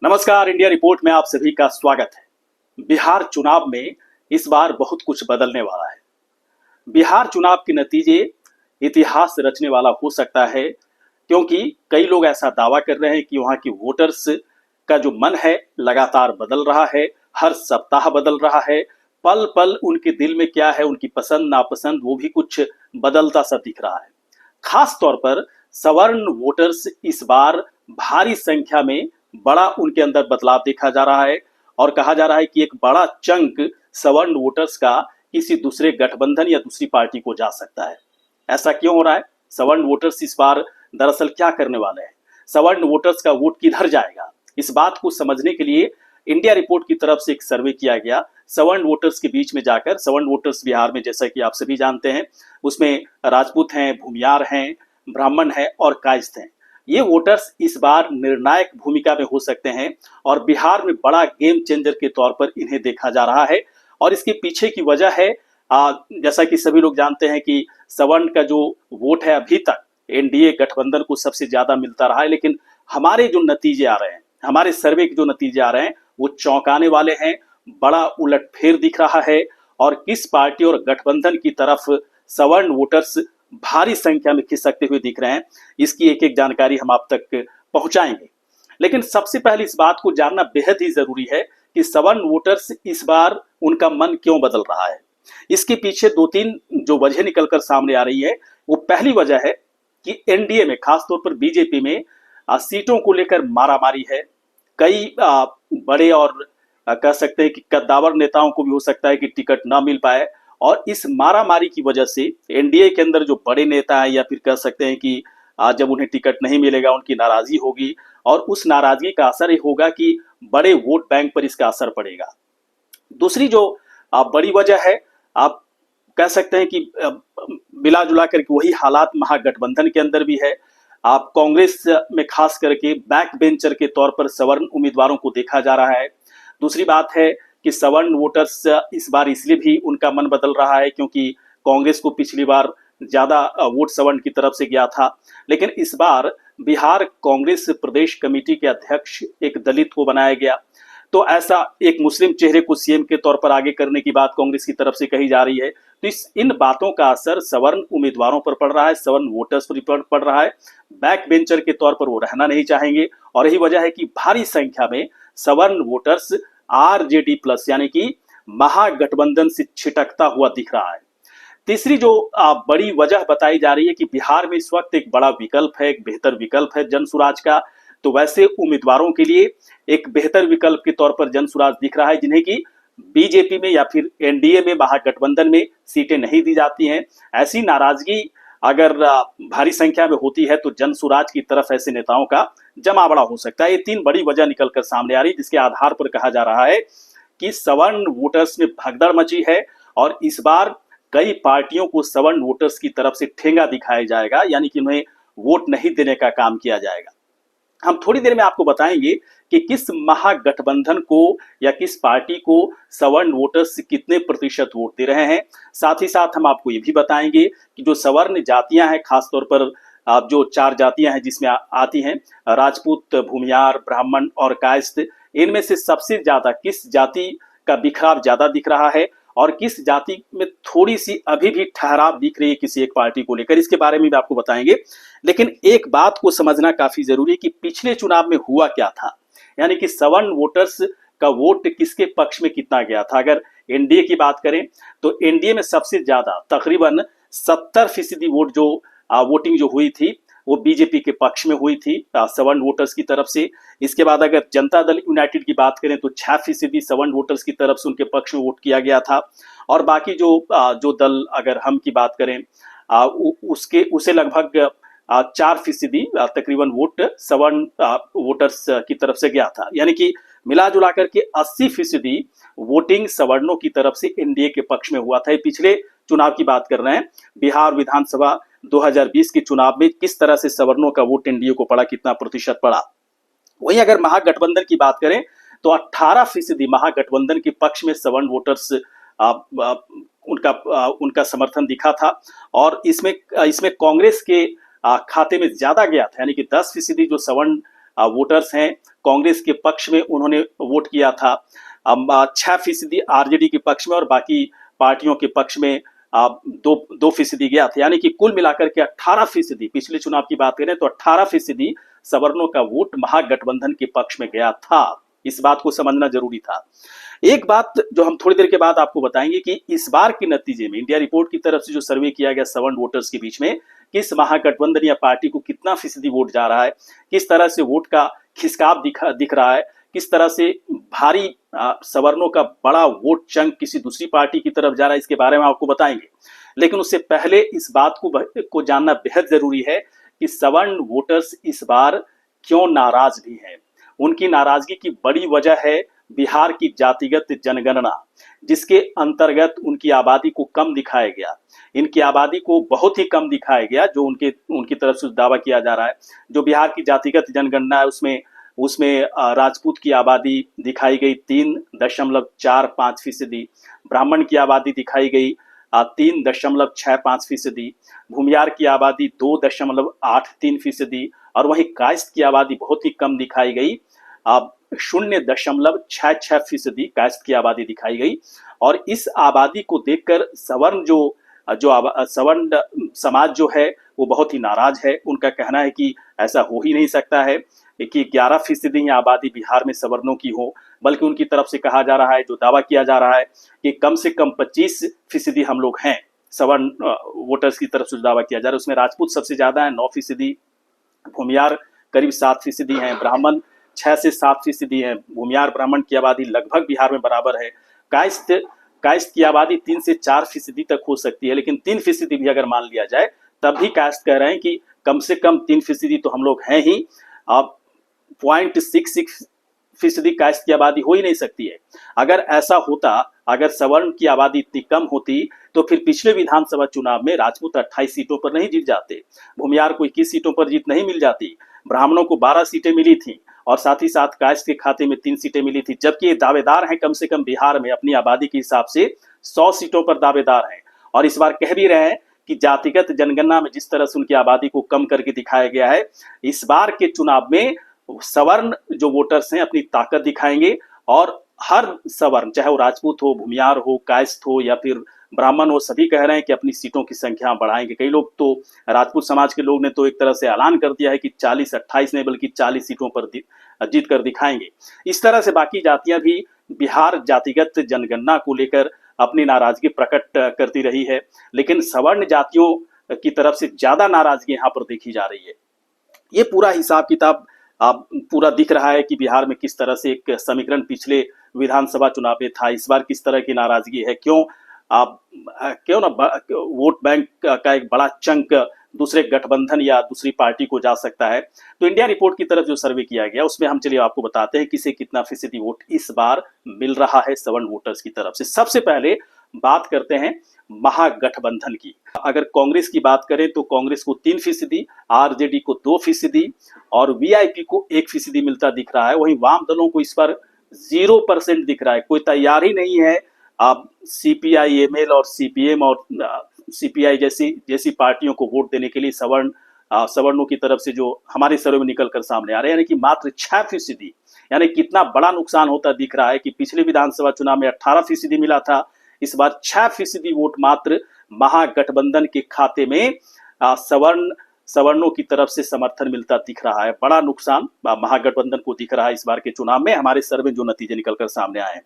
नमस्कार, India report में आप सभी का स्वागत है। बिहार चुनाव में इस बार बहुत कुछ बदलने वाला है। बिहार चुनाव के नतीजे इतिहास रचने वाला हो सकता है, क्योंकि कई लोग ऐसा दावा कर रहे हैं कि वहां की वोटर्स का जो मन है लगातार बदल रहा है, हर सप्ताह बदल रहा है। पल पल उनके दिल में क्या है, उनकी पसंद नापसंद, वो भी कुछ बदलता सा दिख रहा है। खास तौर पर सवर्ण वोटर्स इस बार भारी संख्या में बड़ा उनके अंदर बदलाव देखा जा रहा है और कहा जा रहा है कि एक बड़ा चंक सवर्ण वोटर्स का किसी दूसरे गठबंधन या दूसरी पार्टी को जा सकता है। ऐसा क्यों हो रहा है? सवर्ण वोटर्स इस बार दरअसल क्या करने वाले हैं? सवर्ण वोटर्स का वोट किधर जाएगा? इस बात को समझने के लिए इंडिया रिपोर्ट की तरफ से एक सर्वे किया गया। सवर्ण वोटर्स के बीच में जाकर, सवर्ण वोटर्स बिहार में जैसा कि आप सभी जानते हैं, उसमें राजपूत हैं, भूमियार हैं, ब्राह्मण हैं और कायस्थ हैं। ये वोटर्स इस बार निर्णायक भूमिका में हो सकते हैं और बिहार में बड़ा गेम चेंजर के तौर पर इन्हें देखा जा रहा है। और इसके पीछे की वजह है, जैसा कि सभी लोग जानते हैं कि सवर्ण का जो वोट है अभी तक एनडीए गठबंधन को सबसे ज्यादा मिलता रहा है, लेकिन हमारे जो नतीजे आ रहे हैं, हमारे सर्वे के जो नतीजे आ रहे हैं, वो चौंकाने वाले हैं। बड़ा उलटफेर दिख रहा है और किस पार्टी और गठबंधन की तरफ सवर्ण वोटर्स भारी संख्या में खिसकते हुए दिख रहे हैं, इसकी एक एक जानकारी हम आप तक पहुंचाएंगे। लेकिन सबसे पहले इस बात को जानना बेहद ही जरूरी है कि सवर्ण वोटर्स इस बार उनका मन क्यों बदल रहा है। इसके पीछे दो तीन जो वजह निकलकर सामने आ रही है। वो पहली वजह है कि एनडीए में, खासतौर पर बीजेपी में सीटों को लेकर मारामारी है। कई बड़े और कह सकते हैं कि कद्दावर नेताओं को भी हो सकता है कि टिकट ना मिल पाए और इस मारामारी की वजह से एनडीए के अंदर जो बड़े नेता हैं, या फिर कह सकते हैं कि जब उन्हें टिकट नहीं मिलेगा उनकी नाराजगी होगी और उस नाराजगी का असर ये होगा कि बड़े वोट बैंक पर इसका असर पड़ेगा। दूसरी जो बड़ी वजह है, आप कह सकते हैं कि मिला जुला करके वही हालात महागठबंधन के अंदर भी है। आप कांग्रेस में खास करके बैक बेंचर के तौर पर सवर्ण उम्मीदवारों को देखा जा रहा है। दूसरी बात है कि सवर्ण वोटर्स इस बार इसलिए भी उनका मन बदल रहा है क्योंकि कांग्रेस को पिछली बार ज्यादा वोट सवर्ण की तरफ से गया था, लेकिन इस बार बिहार कांग्रेस प्रदेश कमेटी के अध्यक्ष एक दलित को बनाया गया। तो ऐसा एक मुस्लिम चेहरे को सीएम के तौर पर आगे करने की बात कांग्रेस की तरफ से कही जा रही है। तो इन बातों का असर सवर्ण उम्मीदवारों पर पड़ रहा है, सवर्ण वोटर्स पर पड़ रहा है। बैक बेंचर के तौर पर वो रहना नहीं चाहेंगे और यही वजह है कि भारी संख्या में सवर्ण वोटर्स आरजेडी प्लस यानी कि महागठबंधन से छिटकता हुआ दिख रहा है। तीसरी जो बड़ी वजह बताई जा रही है कि बिहार में इस वक्त एक बड़ा विकल्प है, एक बेहतर विकल्प है जनसुराज का। तो वैसे उम्मीदवारों के लिए एक बेहतर विकल्प के तौर पर जनसुराज दिख रहा है, जिन्हें कि बीजेपी में या फिर एनडीए में, महागठबंधन में सीटें नहीं दी जाती हैं। ऐसी नाराजगी अगर भारी संख्या में होती है तो जनसुराज की तरफ ऐसे नेताओं का जमावड़ा हो सकता है। ये तीन बड़ी वजह निकलकर सामने आ रही, जिसके आधार पर कहा जा रहा है कि सवर्ण वोटर्स में भगदड़ मची है और इस बार कई पार्टियों को सवर्ण वोटर्स की तरफ से ठेंगा दिखाया जाएगा, यानी कि उन्हें वोट नहीं देने का काम किया जाएगा। हम थोड़ी देर में आपको बताएंगे कि किस महागठबंधन को या किस पार्टी को सवर्ण वोटर्स कितने प्रतिशत वोट दे रहे हैं। साथ ही साथ हम आपको ये भी बताएंगे कि जो सवर्ण जातियां हैं, खासतौर पर जो चार जातियां हैं जिसमें आती हैं राजपूत, भूमियार, ब्राह्मण और कायस्थ, इनमें से सबसे ज्यादा किस जाति का बिखराव ज्यादा दिख रहा है और किस जाति में थोड़ी सी अभी भी ठहराव दिख रही है किसी एक पार्टी को लेकर, इसके बारे में भी आपको बताएंगे। लेकिन एक बात को समझना काफी जरूरी है कि पिछले चुनाव में हुआ क्या था, यानी कि सवर्ण वोटर्स का वोट किसके पक्ष में कितना गया था। अगर एनडीए की बात करें तो एनडीए में सबसे ज्यादा तकरीबन 70% वोट जो वोटिंग जो हुई थी वो बीजेपी के पक्ष में हुई थी सवर्ण वोटर्स की तरफ से। इसके बाद अगर जनता दल यूनाइटेड की बात करें तो 6% सवर्ण वोटर्स की तरफ से उनके पक्ष में वोट किया गया था। और बाकी जो दल, अगर हम की बात करें उसे लगभग 4% तकरीबन वोट सवर्ण वोटर्स की तरफ से गया था, यानी कि मिला जुला करके 80% वोटिंग सवर्णों की तरफ से एनडीए के पक्ष में हुआ था। पिछले चुनाव की बात कर रहे हैं, बिहार विधानसभा 2020 के चुनाव में किस तरह से सवर्णों का वोट एनडीए को पड़ा, कितना प्रतिशत पड़ा। वहीं अगर महागठबंधन की बात करें तो 18% महागठबंधन के पक्ष में सवर्ण वोटर्स उनका समर्थन दिखा था और इसमें कांग्रेस के खाते में ज्यादा गया था, यानी कि 10% जो सवर्ण वोटर्स हैं। कांग्रेस के पक्ष में उन्होंने वोट किया था 6% आरजेडी के पक्ष में, और बाकी पार्टियों के पक्ष में 2% गया था। यानी कि कुल मिलाकर के 18%, पिछले चुनाव की बात करें तो 18% सवर्णों का वोट महागठबंधन के पक्ष में गया था। इस बात को समझना जरूरी था। एक बात जो हम थोड़ी देर के बाद आपको बताएंगे कि इस बार के नतीजे में इंडिया रिपोर्ट की तरफ से जो सर्वे किया गया सवर्ण वोटर्स के बीच में, किस महागठबंधन या पार्टी को कितना फीसदी वोट जा रहा है, किस तरह से वोट का खिसकाव दिख रहा है, किस तरह से भारी सवर्णों का बड़ा वोट चंक किसी दूसरी पार्टी की तरफ जा रहा है, इसके बारे में आपको बताएंगे। लेकिन उससे पहले इस बात को जानना बेहद जरूरी है कि सवर्ण वोटर्स इस बार क्यों नाराज भी हैं। उनकी नाराजगी की बड़ी वजह है बिहार की जातिगत जनगणना, जिसके अंतर्गत उनकी आबादी को कम दिखाया गया। इनकी आबादी को बहुत ही कम दिखाया गया, जो उनकी तरफ से दावा किया जा रहा है। जो बिहार की जातिगत जनगणना है उसमें राजपूत की आबादी दिखाई गई 3.45%, ब्राह्मण की आबादी दिखाई गई 3.65%, भूमियार की आबादी 2.83%, और वहीं कायस्थ की आबादी बहुत ही कम दिखाई गई 0.66% कायस्थ की आबादी दिखाई गई। और इस आबादी को देखकर सवर्ण सवर्ण समाज जो है वो बहुत ही नाराज है। उनका कहना है कि ऐसा हो ही नहीं सकता है कि 11% ही आबादी बिहार में सवर्णों की हो, बल्कि उनकी तरफ से कहा जा रहा है, जो दावा किया जा रहा है कि कम से कम 25% हम लोग हैं। सवर्ण वोटर्स की तरफ से दावा किया जा रहा है उसमें राजपूत सबसे ज्यादा है 9%, भूमियार करीब 7% हैं, ब्राह्मण 6 से 7% हैं। भूमियार ब्राह्मण की आबादी लगभग बिहार में बराबर है। कायस्थ की आबादी 3 से 4% तक हो सकती है, लेकिन 3% भी अगर मान लिया जाए तब भी कायस्थ कह रहे हैं कि कम से कम 3% तो हम लोग हैं ही। अब 0.66% कायस्थ की आबादी हो ही नहीं सकती है। अगर ऐसा होता, अगर सवर्ण की आबादी इतनी कम होती तो फिर पिछले विधानसभा चुनाव में राजपूत 28 सीटों पर नहीं जीत जाते, भूमियार को 21 सीटों पर जीत नहीं मिल जाती, ब्राह्मणों को 12 सीटें मिली थी, और साथ ही साथ कायस्थ के खाते में 3 सीटें मिली थी। जबकि ये दावेदार हैं कम से कम बिहार में अपनी आबादी के हिसाब से 100 सीटों पर दावेदार हैं, और इस बार कह भी रहे हैं कि जातिगत जनगणना में जिस तरह से उनकी आबादी को कम करके दिखाया गया है, इस बार के चुनाव में सवर्ण जो वोटर्स हैं अपनी ताकत दिखाएंगे, और हर सवर्ण, चाहे वो राजपूत हो, भूमियार हो, कायस्थ हो या फिर ब्राह्मण हो, सभी कह रहे हैं कि अपनी सीटों की संख्या बढ़ाएंगे। कई लोग तो, राजपूत समाज के लोग ने तो एक तरह से ऐलान कर दिया है कि 28 नहीं बल्कि 40 सीटों पर जीत कर दिखाएंगे। इस तरह से बाकी जातियां भी बिहार जातिगत जनगणना को लेकर अपनी नाराजगी प्रकट करती रही है, लेकिन सवर्ण जातियों की तरफ से ज्यादा नाराजगी यहाँ पर देखी जा रही है। ये पूरा हिसाब किताब पूरा दिख रहा है कि बिहार में किस तरह से एक समीकरण पिछले विधानसभा चुनाव में था, इस बार किस तरह की नाराजगी है, क्यों ना वोट बैंक का एक बड़ा चंक दूसरे गठबंधन या दूसरी पार्टी को जा सकता है। तो इंडिया रिपोर्ट की तरफ जो सर्वे किया गया उसमें हम चलिए आपको बताते हैं किसे कितना फीसदी वोट इस बार मिल रहा है सवर्ण वोटर्स की तरफ से। सबसे पहले बात करते हैं महागठबंधन की। अगर कांग्रेस की बात करें तो कांग्रेस को 3%, आरजेडी को 2% और वीआईपी को 1% मिलता दिख रहा है। वहीं वाम दलों को इस पर 0% दिख रहा है। कोई तैयार ही नहीं है अब सीपीआई एमएल और सीपीएम और सीपीआई जैसी पार्टियों को वोट देने के लिए सवर्णों की तरफ से, जो हमारे सर्वे में निकल कर सामने आ रहे हैं, यानी कि मात्र 6%। यानी कितना बड़ा नुकसान होता दिख रहा है कि पिछले विधानसभा चुनाव में 18% मिला था, इस बार 6% वोट मात्र महागठबंधन के खाते में सवर्णों की तरफ से समर्थन मिलता दिख रहा है। बड़ा नुकसान महागठबंधन को दिख रहा है इस बार के चुनाव में, हमारे सर्वे जो नतीजे निकलकर सामने आए हैं।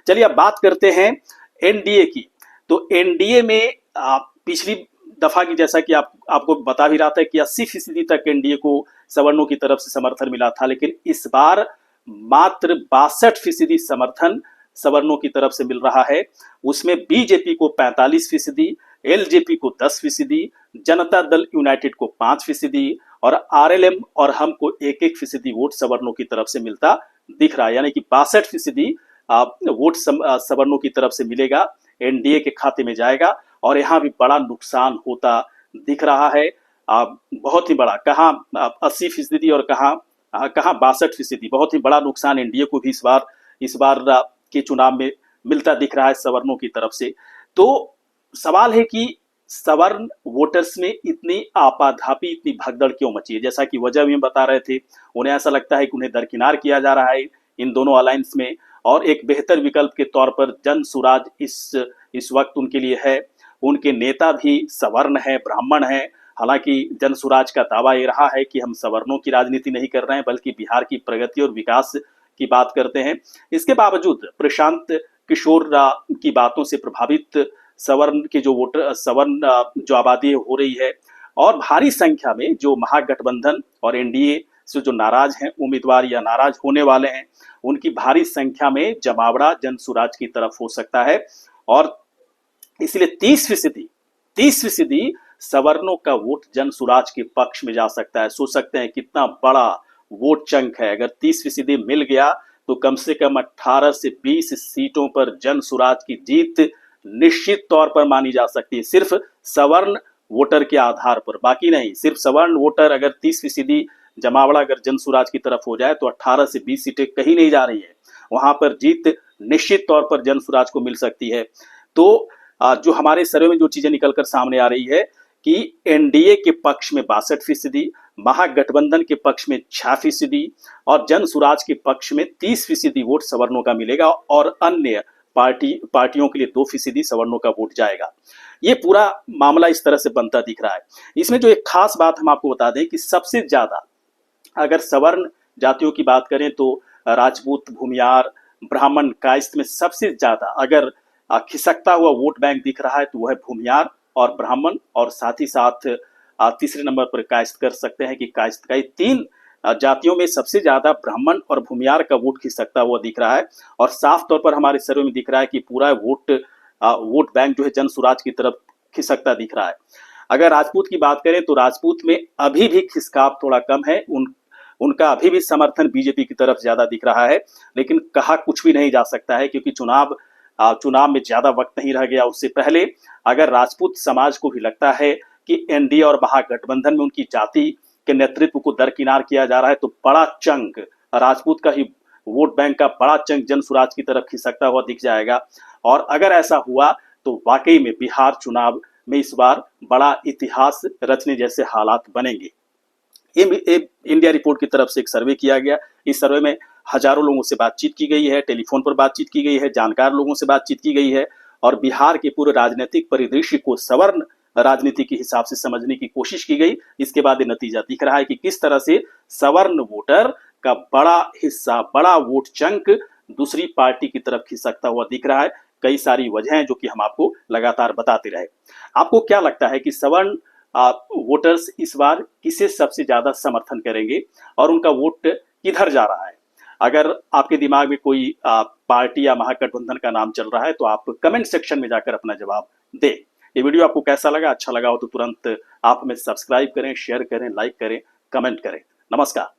चलिए अब बात करते हैं एनडीए की। तो एनडीए में पिछली दफा की, जैसा कि आपको बता भी रहा था कि 80% तक एनडीए को सवर्णों की तरफ से समर्थन मिला था, लेकिन इस बार मात्र 62% समर्थन सवर्णों की तरफ से मिल रहा है। उसमें बीजेपी को 45%, एलजेपी को 10%, जनता दल यूनाइटेड को 5% और आरएलएम और हम को 1% वोट सवर्णों की तरफ से मिलता दिख रहा है। यानी कि 62% वोट सवर्णों की तरफ से मिलेगा, एनडीए के खाते में जाएगा, और यहाँ भी बड़ा नुकसान होता दिख रहा है। बहुत ही बड़ा, कहाँ 80% और कहाँ 62%। बहुत ही बड़ा नुकसान एनडीए को भी इस बार के चुनाव में मिलता दिख रहा है सवर्णों की तरफ से। तो सवाल है कि सवर्ण वोटर्स में इतनी आपाधापी, इतनी भगदड़ क्यों मची है? जैसा कि वजह भी हम बता रहे थे, उन्हें ऐसा लगता है कि उन्हें दरकिनार किया जा रहा है इन दोनों अलायंस में, और एक बेहतर विकल्प के तौर पर जन सुराज इस वक्त उनके लिए है। उनके नेता भी सवर्ण है, ब्राह्मण है। हालांकि जन सुराज का दावा ये रहा है कि हम सवर्णों की राजनीति नहीं कर रहे हैं, बल्कि बिहार की प्रगति और विकास की बात करते हैं। इसके बावजूद प्रशांत किशोर की बातों से प्रभावित सवर्ण के जो वोटर, सवर्ण जो आबादी हो रही है, और भारी संख्या में जो महागठबंधन और एनडीए से जो नाराज हैं उम्मीदवार या नाराज होने वाले हैं, उनकी भारी संख्या में जमावड़ा जन सुराज की तरफ हो सकता है। और इसलिए 30% सवर्णों का वोट जन सुराज के पक्ष में जा सकता है। सोच सकते हैं कितना बड़ा वोट चंक है। अगर 30% मिल गया तो कम से कम 18 से 20 सीटों पर जन सुराज की जीत निश्चित तौर पर मानी जा सकती है, सिर्फ सवर्ण वोटर के आधार पर, बाकी नहीं। सिर्फ सवर्ण वोटर अगर 30% जमावड़ा अगर जन सुराज की तरफ हो जाए तो 18 से 20 सीटें कहीं नहीं जा रही है, वहां पर जीत निश्चित तौर पर जन सुराज को मिल सकती है। तो जो हमारे सर्वे में जो चीजें निकलकर सामने आ रही है कि एनडीए के पक्ष में 62%, महागठबंधन के पक्ष में 6% और जन सुराज के पक्ष में 30% वोट सवर्णों का मिलेगा, और अन्य पार्टियों के लिए 2% सवर्णों का वोट जाएगा। ये पूरा मामला इस तरह से बनता दिख रहा है। इसमें जो एक खास बात हम आपको बता दें कि सबसे ज्यादा अगर सवर्ण जातियों की बात करें तो राजपूत, भूमियार, ब्राह्मण, कायस्थ में सबसे ज्यादा अगर खिसकता हुआ वोट बैंक दिख रहा है तो वह है भूमियार और ब्राह्मण, और साथ ही साथ तीसरे नंबर पर कायस्थ कर सकते हैं कि कायस्थ का। 3 जातियों में सबसे ज्यादा ब्राह्मण और भूमियार का वोट खिसकता हुआ दिख रहा है, और साफ तौर पर हमारे सर्वे में दिख रहा है कि पूरा वोट बैंक जो है जन सुराज की तरफ खिसकता दिख रहा है। अगर राजपूत की बात करें तो राजपूत में अभी भी खिसकाव थोड़ा कम है, उनका अभी भी समर्थन बीजेपी की तरफ ज्यादा दिख रहा है, लेकिन कहा कुछ भी नहीं जा सकता है क्योंकि चुनाव में ज्यादा वक्त नहीं रह गया। उससे पहले अगर राजपूत समाज को भी लगता है कि एनडीए और महागठबंधन में उनकी जाति के नेतृत्व को दरकिनार किया जा रहा है, तो बड़ा चंक राजपूत का ही वोट बैंक का बड़ा चंक जन सुराज की तरफ खिसकता हुआ दिख जाएगा। और अगर ऐसा हुआ तो वाकई में बिहार चुनाव में इस बार बड़ा इतिहास रचने जैसे हालात बनेंगे। इंडिया रिपोर्ट की तरफ से एक सर्वे किया गया। इस सर्वे में हजारों लोगों से बातचीत की गई है, टेलीफोन पर बातचीत की गई है, जानकार लोगों से बातचीत की गई है, और बिहार के पूरे राजनीतिक परिदृश्य को सवर्ण राजनीति के हिसाब से समझने की कोशिश की गई। इसके बाद ये नतीजा दिख रहा है कि किस तरह से सवर्ण वोटर का बड़ा हिस्सा, बड़ा वोट चंक दूसरी पार्टी की तरफ खिसकता हुआ दिख रहा है। कई सारी वजह हैं जो कि हम आपको लगातार बताते रहे। आपको क्या लगता है कि सवर्ण वोटर्स इस बार किसे सबसे ज्यादा समर्थन करेंगे और उनका वोट किधर जा रहा है? अगर आपके दिमाग में कोई पार्टी या महागठबंधन का नाम चल रहा है तो आप कमेंट सेक्शन में जाकर अपना जवाब दें। ये वीडियो आपको कैसा लगा? अच्छा लगा हो तो तुरंत आप हमें सब्सक्राइब करें, शेयर करें, लाइक करें, कमेंट करें। नमस्कार।